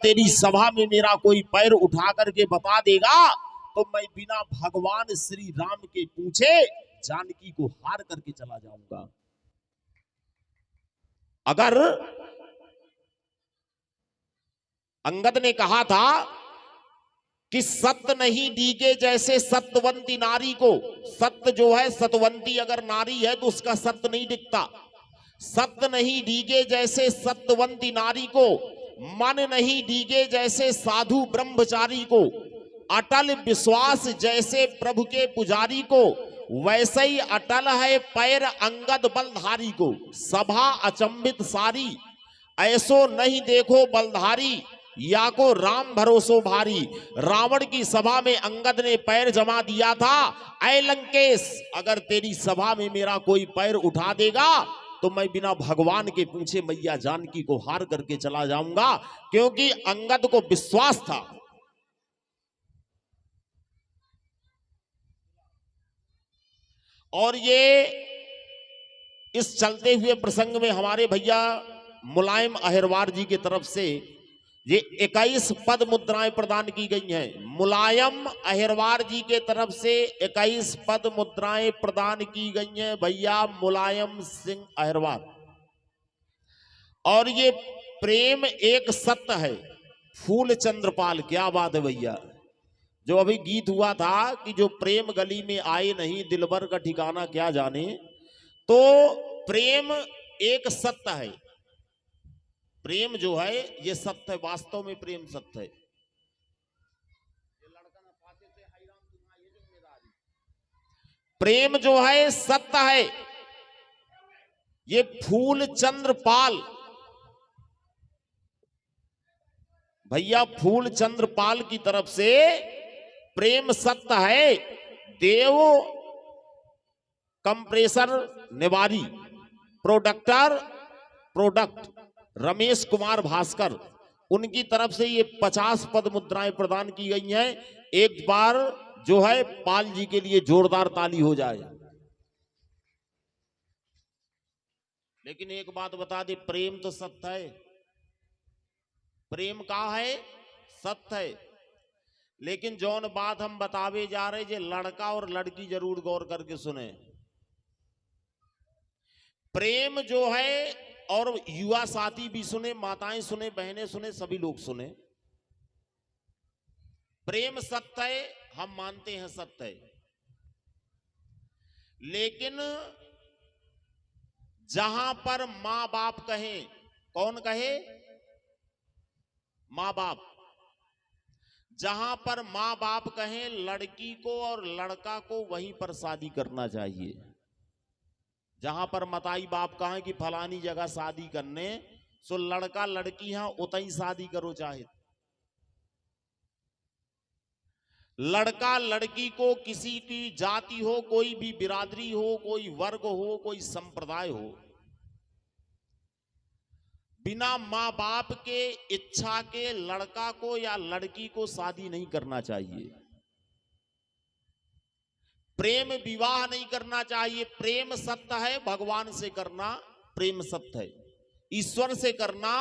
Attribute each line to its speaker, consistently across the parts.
Speaker 1: तेरी सभा में मेरा कोई पैर उठा करके बता देगा तो मैं बिना भगवान श्री राम के पूछे जानकी को हार करके चला जाऊंगा। अगर अंगद ने कहा था कि सत्य नहीं डीगे जैसे सत्यवंती नारी को, सत्य जो है सतवंती अगर नारी है तो उसका सत्य नहीं दिखता। सत्य नहीं डीगे जैसे सत्यवंती नारी को, मन नहीं डीगे जैसे साधु ब्रह्मचारी को, अटल विश्वास जैसे प्रभु के पुजारी को, वैसे ही अटल है पैर अंगद बलधारी को। सभा अचंभित सारी ऐसो नहीं देखो बलधारी, या को राम भरोसो भारी। रावण की सभा में अंगद ने पैर जमा दिया था। ऐ लंकेश, अगर तेरी सभा में मेरा कोई पैर उठा देगा तो मैं बिना भगवान के पूछे मैया जानकी को हार करके चला जाऊंगा, क्योंकि अंगद को विश्वास था। और ये इस चलते हुए प्रसंग में हमारे भैया मुलायम अहिरवार जी की तरफ से ये 21 पद मुद्राएं प्रदान की गई हैं। मुलायम अहिरवार जी के तरफ से 21 पद मुद्राएं प्रदान की गई हैं भैया मुलायम सिंह अहिरवार। और ये प्रेम एक सत्य है, फूल चंद्रपाल। क्या बात है भैया, जो अभी गीत हुआ था कि जो प्रेम गली में आए नहीं दिलबर का ठिकाना क्या जाने, तो प्रेम एक सत्य है। प्रेम जो है ये सत्य है, वास्तव में प्रेम सत्य है। प्रेम जो है सत्य है। ये फूल चंद्रपाल भैया, फूल चंद्रपाल की तरफ से प्रेम सत्य है। देव कंप्रेसर निवारी प्रोडक्ट रमेश कुमार भास्कर, उनकी तरफ से ये 50 पद मुद्राएं प्रदान की गई हैं। एक बार जो है पाल जी के लिए जोरदार ताली हो जाए। लेकिन एक बात बता दे, प्रेम तो सत्य है, प्रेम का है सत्य है। लेकिन जौन बात हम बतावे जा रहे जे लड़का और लड़की जरूर गौर करके सुने। प्रेम जो है, और युवा साथी भी सुने, माताएं सुने, बहनें सुने, सभी लोग सुने। प्रेम सत्य है, हम मानते हैं सत्य है। लेकिन जहां पर मां बाप कहें, कौन कहे? मां बाप। जहां पर मां बाप कहें लड़की को और लड़का को, वहीं पर शादी करना चाहिए। जहां पर मताई बाप कहें कि फलानी जगह शादी करने, सो लड़का लड़की यहां उतई शादी करो। चाहे लड़का लड़की को किसी की जाति हो, कोई भी बिरादरी हो, कोई वर्ग हो, कोई संप्रदाय हो, बिना मां बाप के इच्छा के लड़का को या लड़की को शादी नहीं करना चाहिए। प्रेम विवाह नहीं करना चाहिए। प्रेम सत्य है, भगवान से करना प्रेम सत्य है, ईश्वर से करना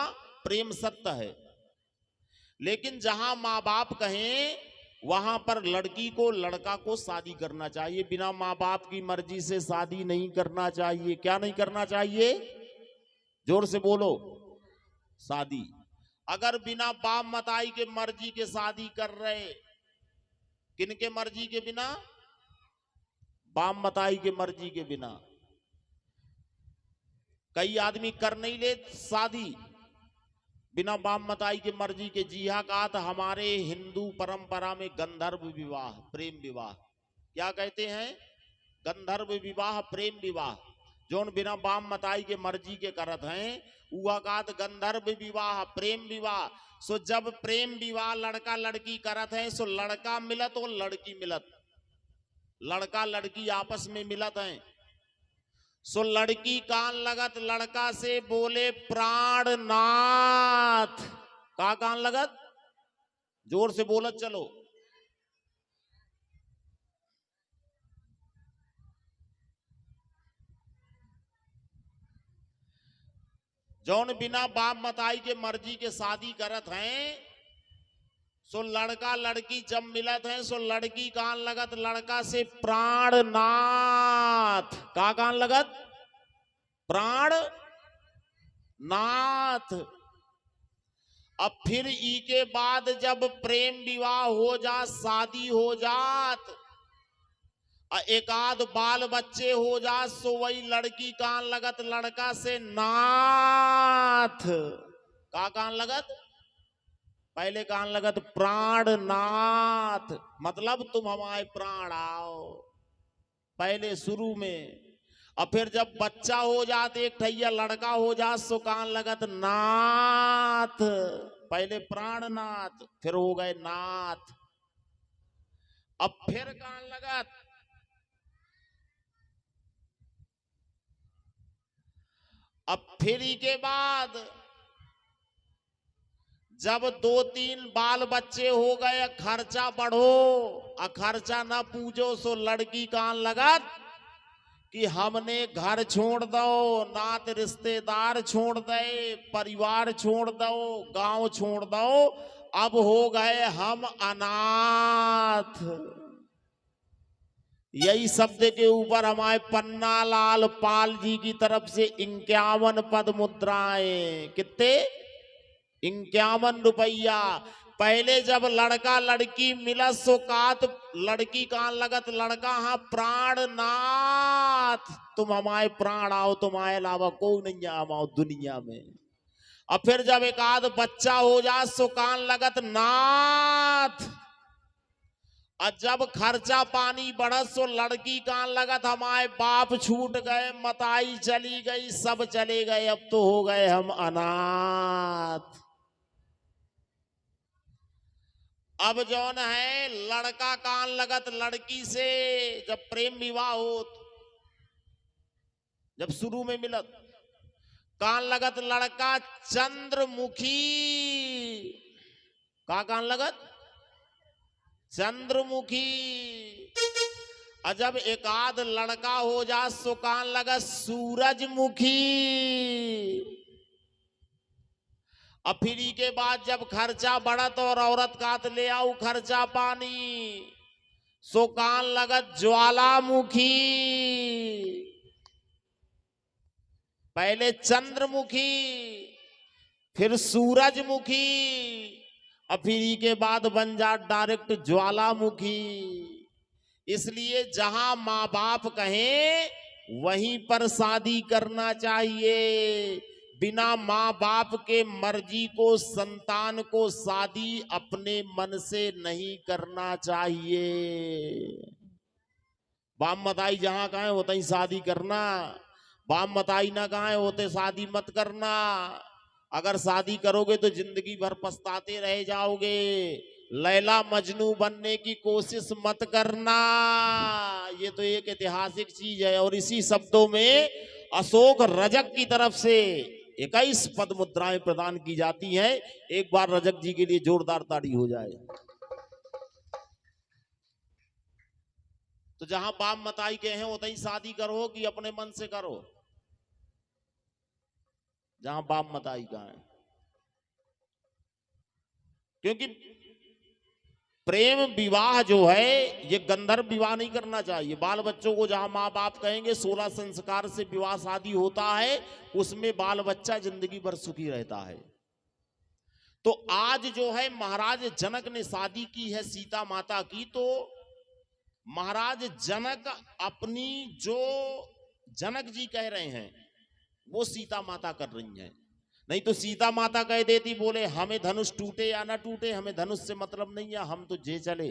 Speaker 1: प्रेम सत्य है। लेकिन जहां मां बाप कहें वहां पर लड़की को लड़का को शादी करना चाहिए। बिना मां बाप की मर्जी से शादी नहीं करना चाहिए। क्या नहीं करना चाहिए? जोर से बोलो। शादी। अगर बिना बाप मताई के मर्जी के शादी कर रहे, किनके मर्जी के बिना? बाप मताई के मर्जी के बिना। कई आदमी कर नहीं ले शादी बिना बाप मताई के मर्जी के। जी हाँ, कहा था हमारे हिंदू परंपरा में गंधर्व विवाह, प्रेम विवाह, क्या कहते हैं? गंधर्व विवाह, प्रेम विवाह, जोन बिना बाप मताई के मर्जी के करत हैं, उहा कहत गंधर्व विवाह, प्रेम विवाह। सो जब प्रेम विवाह लड़का लड़की करत हैं, सो लड़का मिलत और लड़की मिलत, लड़का लड़की आपस में मिलत हैं। सो लड़की कान लगत लड़का से बोले प्राणनाथ। का कान लगत? जोर से बोलत चलो। जौन बिना बाप मताई के मर्जी के शादी करत हैं, सो लड़का लड़की जब मिलत है सो लड़की कान लगत लड़का से प्राणनाथ। का कान लगत? प्राणनाथ। अब फिर ई के बाद जब प्रेम विवाह हो जात, शादी हो जात, एक आध बाल बच्चे हो जात, सो वही लड़की कान लगत लड़का से नाथ। का कान लगत? पहले कान लगत प्राणनाथ, मतलब तुम हमारे प्राण आओ, पहले शुरू में। और फिर जब बच्चा हो जाते एक ठैया लड़का हो जात सो कान लगत नाथ। पहले प्राणनाथ फिर हो गए नाथ। अब फिर कान लगत, अब फिर के बाद जब 2-3 बाल बच्चे हो गए, खर्चा बढ़ो, खर्चा ना पूछो, सो लड़की कान लगत कि हमने घर छोड़ दो, नात रिश्तेदार छोड़ दे, परिवार छोड़ दो, गांव छोड़ दो, अब हो गए हम अनाथ। यही शब्द के ऊपर हमारे पन्नालाल पाल जी की तरफ से 51 पद मुद्राएं। कितने? 51 रुपया। पहले जब लड़का लड़की मिला सो कात लड़की कान लगत लड़का हाँ प्राणनाथ, तुम हमारे प्राण आओ, तुम्हारे अलावा कोई नहीं आओ दुनिया में। अब फिर जब एक आध बच्चा हो जाए सो कान लगत नाथ। और जब खर्चा पानी बढ़त सो लड़की कान लगत हमारे बाप छूट गए, मताई चली गई, सब चले गए, अब तो हो गए हम अनाथ। अब जौन है लड़का कान लगत लड़की से जब प्रेम विवाह हो, जब शुरू में मिलत कान लगत लड़का चंद्रमुखी। का कान लगत? चंद्रमुखी। और जब एक आध लड़का हो जा सो कान लगत सूरजमुखी। अब फिर के बाद जब खर्चा बढ़त और औरत कात ले आऊ खर्चा पानी, सो कान लगत ज्वालामुखी। पहले चंद्रमुखी फिर सूरजमुखी, अब फिर के बाद बन जा डायरेक्ट ज्वालामुखी। इसलिए जहां माँ बाप कहें वहीं पर शादी करना चाहिए। बिना माँ बाप के मर्जी को संतान को शादी अपने मन से नहीं करना चाहिए। बाप मताई जहां कहें होते ही शादी करना, बाप मताई ना कहें होते शादी मत करना। अगर शादी करोगे तो जिंदगी भर पछताते रह जाओगे। लैला मजनू बनने की कोशिश मत करना। ये तो एक ऐतिहासिक चीज है। और इसी शब्दों में अशोक रजक की तरफ से 21 पद मुद्राएं प्रदान की जाती हैं। एक बार रजक जी के लिए जोरदार ताड़ी हो जाए। तो जहां बाप मताई के हैं उतनी शादी करो कि अपने मन से करो? जहां बाप मताई का है। क्योंकि प्रेम विवाह जो है ये गंधर्व विवाह नहीं करना चाहिए। बाल बच्चों को जहां माँ बाप कहेंगे 16 संस्कार से विवाह शादी होता है, उसमें बाल बच्चा जिंदगी भर सुखी रहता है। तो आज जो है महाराज जनक ने शादी की है सीता माता की, तो महाराज जनक अपनी जो जनक जी कह रहे हैं वो सीता माता कर रही हैं। नहीं तो सीता माता कह देती बोले हमें धनुष टूटे या ना टूटे, हमें धनुष से मतलब नहीं है, हम तो जे चले।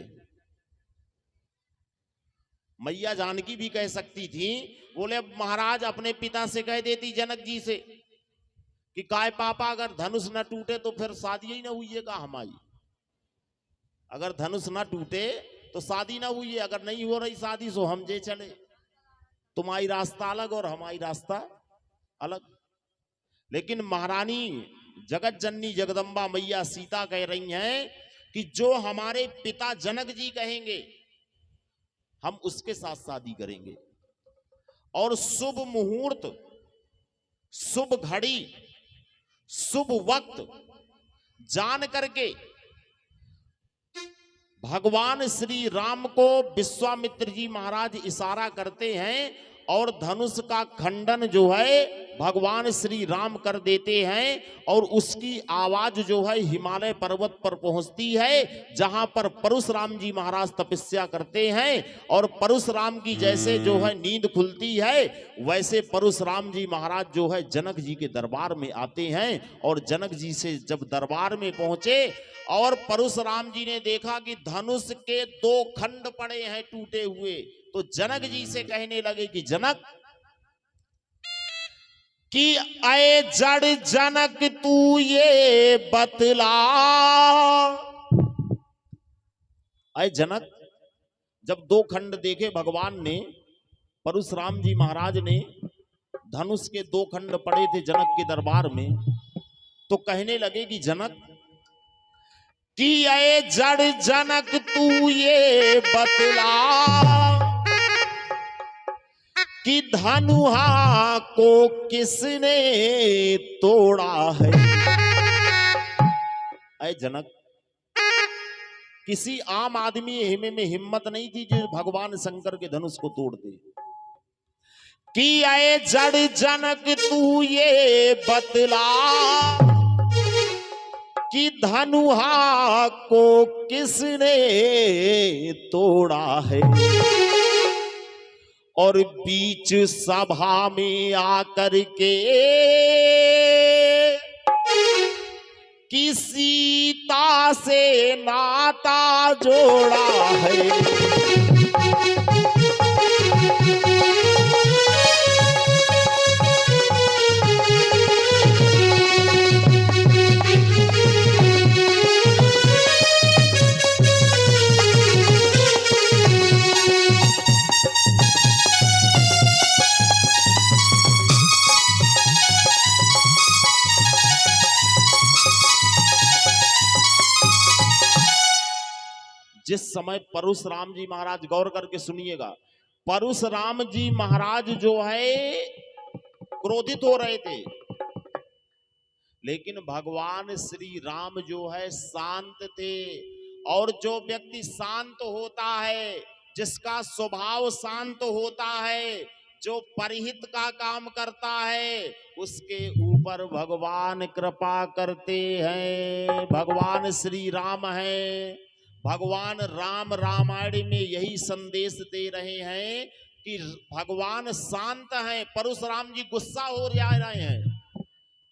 Speaker 1: मैया जानकी भी कह सकती थी, बोले अब महाराज अपने पिता से कह देती जनक जी से कि काय पापा अगर धनुष ना टूटे तो फिर शादी ही ना हुई है का हमारी। अगर धनुष ना टूटे तो शादी ना हुई है, अगर नहीं हो रही शादी सो हम जे चले। तुम्हारी रास्ता अलग और हमारी रास्ता अलग। लेकिन महारानी जगत जननी जगदम्बा मैया सीता कह रही हैं कि जो हमारे पिता जनक जी कहेंगे हम उसके साथ शादी करेंगे। और शुभ मुहूर्त, शुभ घड़ी, शुभ वक्त जान करके भगवान श्री राम को विश्वामित्र जी महाराज इशारा करते हैं और धनुष का खंडन जो है भगवान श्री राम कर देते हैं और उसकी आवाज जो है हिमालय पर्वत पर पहुंचती है, जहां पर परशुराम जी महाराज तपस्या करते हैं। और परशुराम की जैसे जो है नींद खुलती है, वैसे परशुराम जी महाराज जो है जनक जी के दरबार में आते हैं। और जनक जी से जब दरबार में पहुंचे और परशुराम जी ने देखा कि धनुष के 2 खंड पड़े हैं टूटे हुए, तो जनक जी से कहने लगे कि जनक कि अय जड़ जनक तू ये बतला। अय जनक, जब 2 खंड देखे भगवान ने, परशुराम जी महाराज ने, धनुष के 2 खंड पड़े थे जनक के दरबार में, तो कहने लगे कि जनक कि अय जड़ जनक तू ये बतला कि धनुहा को किसने तोड़ा है। अय जनक, किसी आम आदमी में हिम्मत नहीं थी जो भगवान शंकर के धनुष को तोड़ दे। कि अय जड़ जनक तू ये बतला कि धनुहा को किसने तोड़ा है। और बीच सभा में आकर के कि सीता से नाता जोड़ा है। जिस समय परशुराम जी महाराज, गौर करके सुनिएगा, परशुराम जी महाराज जो है क्रोधित हो रहे थे, लेकिन भगवान श्री राम जो है शांत थे। और जो व्यक्ति शांत होता है, जिसका स्वभाव शांत होता है, जो परहित का काम करता है, उसके ऊपर भगवान कृपा करते हैं। भगवान श्री राम है। भगवान राम रामायण में यही संदेश दे रहे हैं कि भगवान शांत हैं। परशुराम जी गुस्सा हो जा रहे हैं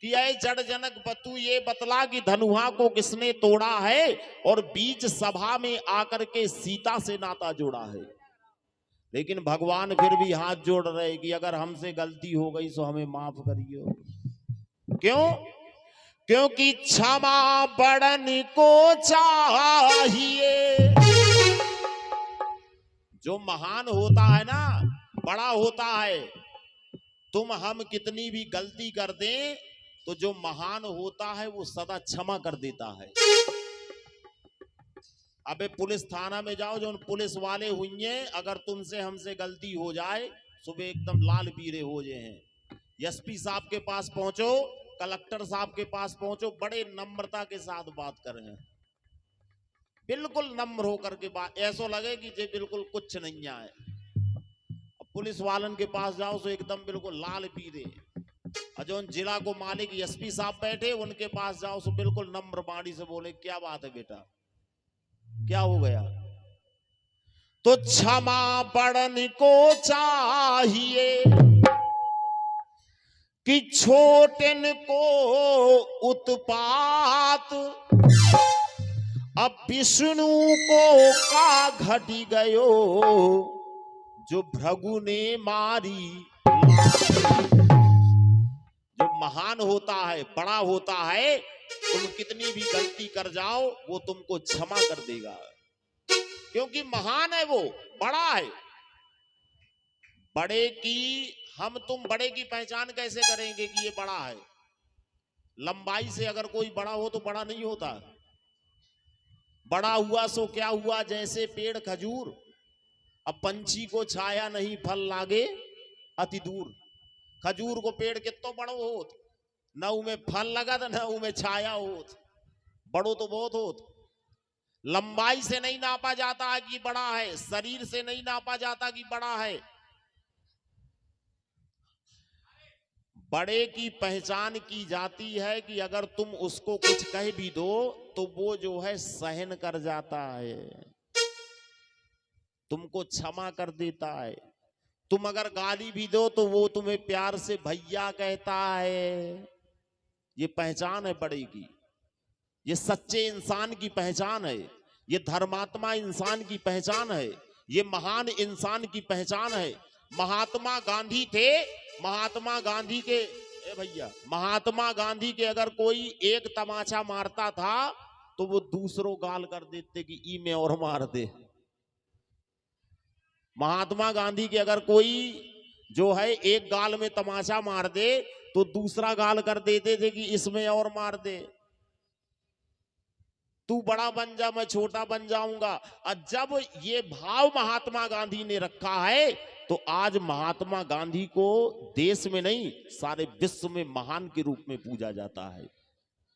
Speaker 1: कि ऐ जड़ जनक बतू ये बतला कि धनुहा को किसने तोड़ा है, और बीच सभा में आकर के सीता से नाता जोड़ा है। लेकिन भगवान फिर भी हाथ जोड़ रहे कि अगर हमसे गलती हो गई तो हमें माफ करिए। क्यों? क्योंकि क्षमा बड़न को चाहिए। जो महान होता है ना, बड़ा होता है, तुम हम कितनी भी गलती कर दें तो जो महान होता है वो सदा क्षमा कर देता है। अबे पुलिस थाना में जाओ, जो पुलिस वाले हुई हैं, अगर तुमसे हमसे गलती हो जाए, सुबह एकदम लाल पीले हो जाए हैं, एसपी साहब के पास पहुंचो, कलेक्टर साहब के पास पहुंचो, बड़े नम्रता के साथ बात करें, बिल्कुल नम्र होकर के बात, ऐसा लगे कि जे बिल्कुल कुछ नहीं आए। पुलिस वालन के पास जाओ तो एकदम बिल्कुल लाल पीले। और जो जिला को मालिक एसपी साहब बैठे, उनके पास जाओ तो बिल्कुल नम्र बाणी से बोले, क्या बात है बेटा, क्या हो गया? तो क्षमा बड़न को चाहिए कि छोटन को उत्पात, अब विष्णु को का घटी गयो जो भृगु ने मारी। जो महान होता है, बड़ा होता है, तुम कितनी भी गलती कर जाओ वो तुमको क्षमा कर देगा, क्योंकि महान है, वो बड़ा है। बड़े की हम तुम बड़े की पहचान कैसे करेंगे कि ये बड़ा है? लंबाई से अगर कोई बड़ा हो तो बड़ा नहीं होता। बड़ा हुआ सो क्या हुआ, जैसे पेड़ खजूर, अब पंछी को छाया नहीं फल लागे अति दूर। खजूर को पेड़ कितो बड़ो होत, न उमें फल लगा न उमें छाया होत, बड़ो तो बहुत होत, लंबाई से नहीं नापा जाता है कि बड़ा है, शरीर से नहीं नापा जाता कि बड़ा है। बड़े की पहचान की जाती है कि अगर तुम उसको कुछ कह भी दो तो वो जो है सहन कर जाता है, तुमको क्षमा कर देता है। तुम अगर गाली भी दो तो वो तुम्हें प्यार से भैया कहता है। ये पहचान है बड़े की, ये सच्चे इंसान की पहचान है, ये धर्मात्मा इंसान की पहचान है, ये महान इंसान की पहचान है। महात्मा गांधी थे, महात्मा गांधी के भैया, महात्मा गांधी के अगर कोई एक तमाचा मारता था तो वो दूसरों गाल कर देते कि ई में और मार दे। महात्मा गांधी के अगर कोई जो है एक गाल में तमाचा मार दे तो दूसरा गाल कर देते थे कि इसमें और मार दे, तू बड़ा बन जा मैं छोटा बन जाऊंगा। और जब ये भाव महात्मा गांधी ने रखा है तो आज महात्मा गांधी को देश में नहीं सारे विश्व में महान के रूप में पूजा जाता है।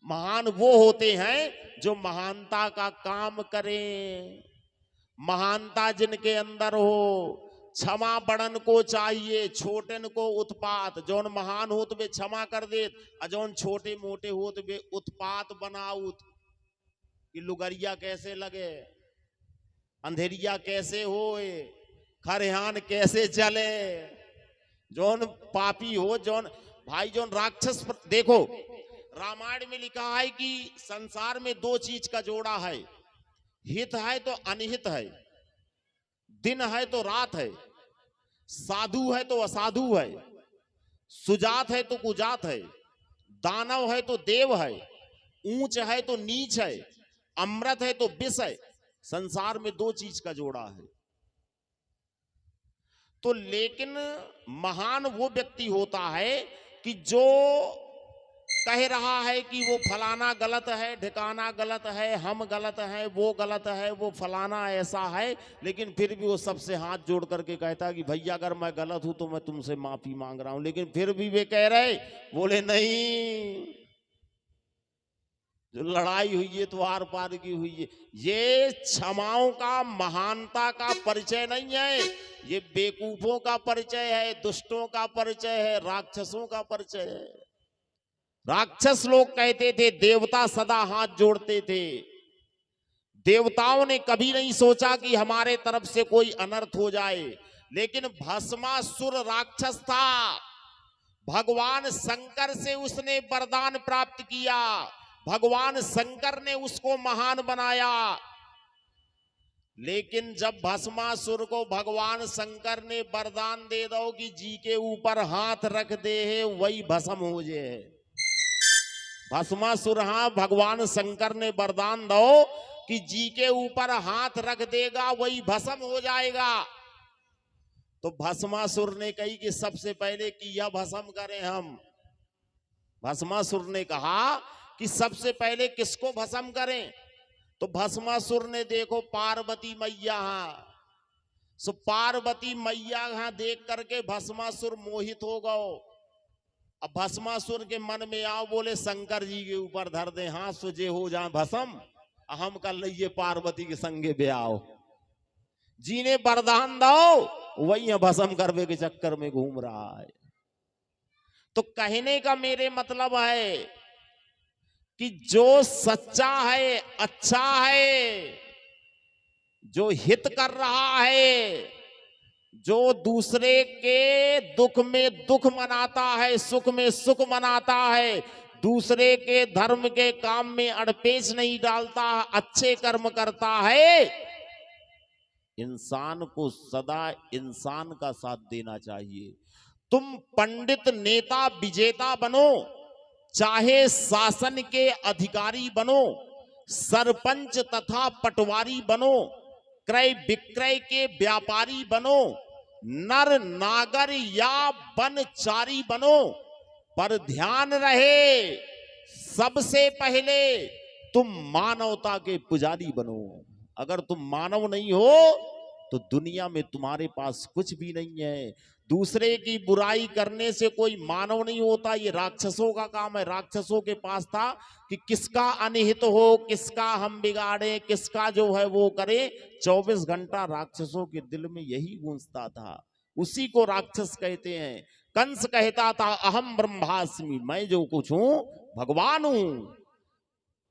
Speaker 1: महान वो होते हैं जो महानता का काम करें, महानता जिनके अंदर हो। क्षमा बड़न को चाहिए, छोटन को उत्पात। जौन महान हो तो वे क्षमा कर दे, जौन छोटे मोटे हो तो वे उत्पात बनाउत कि लुगरिया कैसे लगे, अंधेरिया कैसे होए, खरिहान कैसे चले। जौन पापी हो, जौन भाई जौन राक्षस। देखो रामायण में लिखा है कि संसार में दो चीज का जोड़ा है, हित है तो अनहित है, दिन है तो रात है, साधु है तो असाधु है, सुजात है तो कुजात है, दानव है तो देव है, ऊंच है तो नीच है, अमृत है तो विष है। संसार में दो चीज का जोड़ा है। तो लेकिन महान वो व्यक्ति होता है कि जो कह रहा है कि वो फलाना गलत है, ठिकाना गलत है, हम गलत हैं, वो गलत है, वो फलाना ऐसा है, लेकिन फिर भी वो सबसे हाथ जोड़ करके कहता है कि भैया अगर मैं गलत हूं तो मैं तुमसे माफी मांग रहा हूं। लेकिन फिर भी वे कह रहे, बोले नहीं, जो लड़ाई हुई है तो आर पार की हुई है। ये क्षमाओं का महानता का परिचय नहीं है, ये बेवकूफों का परिचय है, दुष्टों का परिचय है, राक्षसों का परिचय है। राक्षस लोग कहते थे देवता सदा हाथ जोड़ते थे, देवताओं ने कभी नहीं सोचा कि हमारे तरफ से कोई अनर्थ हो जाए। लेकिन भस्मासुर राक्षस था, भगवान शंकर से उसने वरदान प्राप्त किया, भगवान शंकर ने उसको महान बनाया। लेकिन जब भस्मासुर को भगवान शंकर ने वरदान दे दो कि जी के ऊपर हाथ रख दे है वही भस्म हो जाए। भस्मासुर, हाँ, भगवान शंकर ने वरदान दो कि जी के ऊपर हाथ रख देगा वही भस्म हो जाएगा। तो भस्मासुर ने कही कि सबसे पहले किया भस्म करें हम। भस्मासुर ने कहा कि सबसे पहले किसको भस्म करें? तो भस्मासुर ने देखो पार्वती मैया, सो पार्वती मैया यहां देख करके भस्मासुर मोहित हो गओ। अब भस्मासुर के मन में आओ, बोले शंकर जी के ऊपर धर दे हाथ, सुजे हो जाए भस्म, हम कर लिए पार्वती के संगे ब्याह। जी ने वरदान दो, वही भस्म करवे के चक्कर में घूम रहा है। तो कहने का मेरे मतलब है कि जो सच्चा है, अच्छा है, जो हित कर रहा है, जो दूसरे के दुख में दुख मनाता है, सुख में सुख मनाता है, दूसरे के धर्म के काम में अड़पेच नहीं डालता, अच्छे कर्म करता है, इंसान को सदा इंसान का साथ देना चाहिए। तुम पंडित, नेता, विजेता बनो, चाहे शासन के अधिकारी बनो, सरपंच तथा पटवारी बनो, क्रय विक्रय के व्यापारी बनो, नर नागर या वनचारी बनो, पर ध्यान रहे सबसे पहले तुम मानवता के पुजारी बनो। अगर तुम मानव नहीं हो तो दुनिया में तुम्हारे पास कुछ भी नहीं है। दूसरे की बुराई करने से कोई मानव नहीं होता, ये राक्षसों का काम है। राक्षसों के पास था कि किसका अनिहित हो, किसका हम बिगाड़े, किसका जो है वो करे। 24 घंटा राक्षसों के दिल में यही गूंजता था, उसी को राक्षस कहते हैं। कंस कहता था अहम ब्रह्मास्मि, मैं जो कुछ हूं भगवान हूं।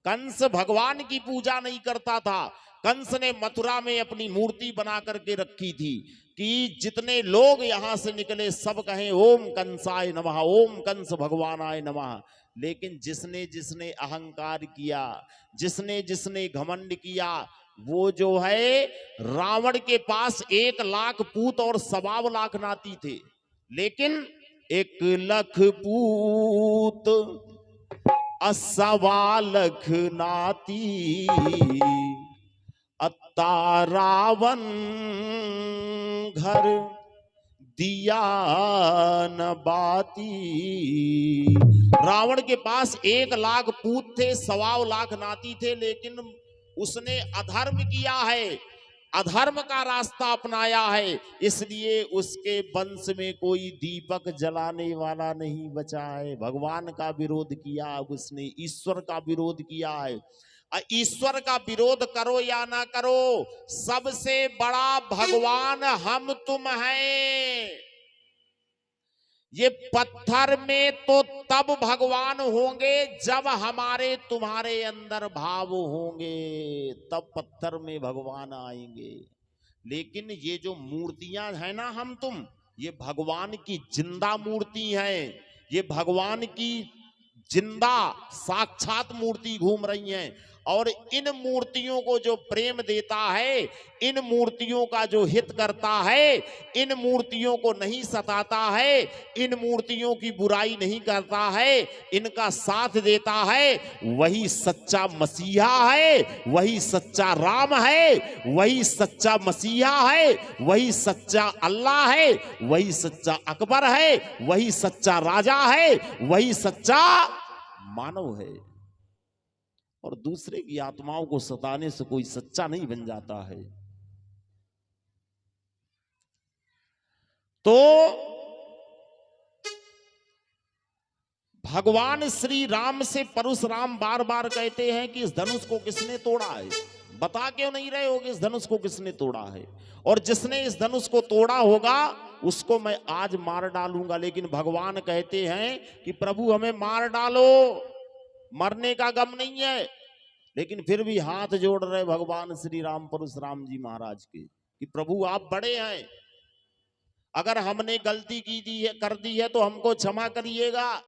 Speaker 1: कंस भगवान की पूजा नहीं करता था। कंस ने मथुरा में अपनी मूर्ति बना करके रखी थी कि जितने लोग यहां से निकले सब कहें ओम कंसाय नमः, ओम कंस भगवानाय नमः। लेकिन जिसने जिसने अहंकार किया, जिसने जिसने घमंड किया, वो जो है रावण के पास 1 लाख पूत और 1.25 लाख नाती थे, लेकिन 1 लाख पूत 1.25 लाख नाती, अत्ता रावण घर दिया न बाती। रावण के पास 1 लाख पूत थे, 1.25 लाख नाती थे, लेकिन उसने अधर्म किया है, अधर्म का रास्ता अपनाया है, इसलिए उसके वंश में कोई दीपक जलाने वाला नहीं बचा है। भगवान का विरोध किया, उसने ईश्वर का विरोध किया है। ईश्वर का विरोध करो या ना करो, सबसे बड़ा भगवान हम तुम हैं। ये पत्थर में तो तब भगवान होंगे जब हमारे तुम्हारे अंदर भाव होंगे, तब पत्थर में भगवान आएंगे। लेकिन ये जो मूर्तियां हैं ना हम तुम, ये भगवान की जिंदा मूर्ति हैं। ये भगवान की जिंदा साक्षात मूर्ति घूम रही हैं। और इन मूर्तियों को जो प्रेम देता है, इन मूर्तियों का जो हित करता है, इन मूर्तियों को नहीं सताता है, इन मूर्तियों की बुराई नहीं करता है, इनका साथ देता है, वही सच्चा मसीहा है, वही सच्चा राम है, वही सच्चा मसीहा है, वही सच्चा अल्लाह है, वही सच्चा अकबर है, वही सच्चा राजा है, वही सच्चा मानव है। और दूसरे की आत्माओं को सताने से कोई सच्चा नहीं बन जाता है। तो भगवान श्री राम से परशुराम बार बार कहते हैं कि इस धनुष को किसने तोड़ा है। बता क्यों नहीं रहे हो कि इस धनुष को किसने तोड़ा है? और जिसने इस धनुष को तोड़ा होगा उसको मैं आज मार डालूंगा। लेकिन भगवान कहते हैं कि प्रभु हमें मार डालो, मरने का गम नहीं है। लेकिन फिर भी हाथ जोड़ रहे भगवान श्री राम परशुराम जी महाराज के कि प्रभु आप बड़े हैं, अगर हमने गलती की दी है, कर दी है तो हमको क्षमा करिएगा।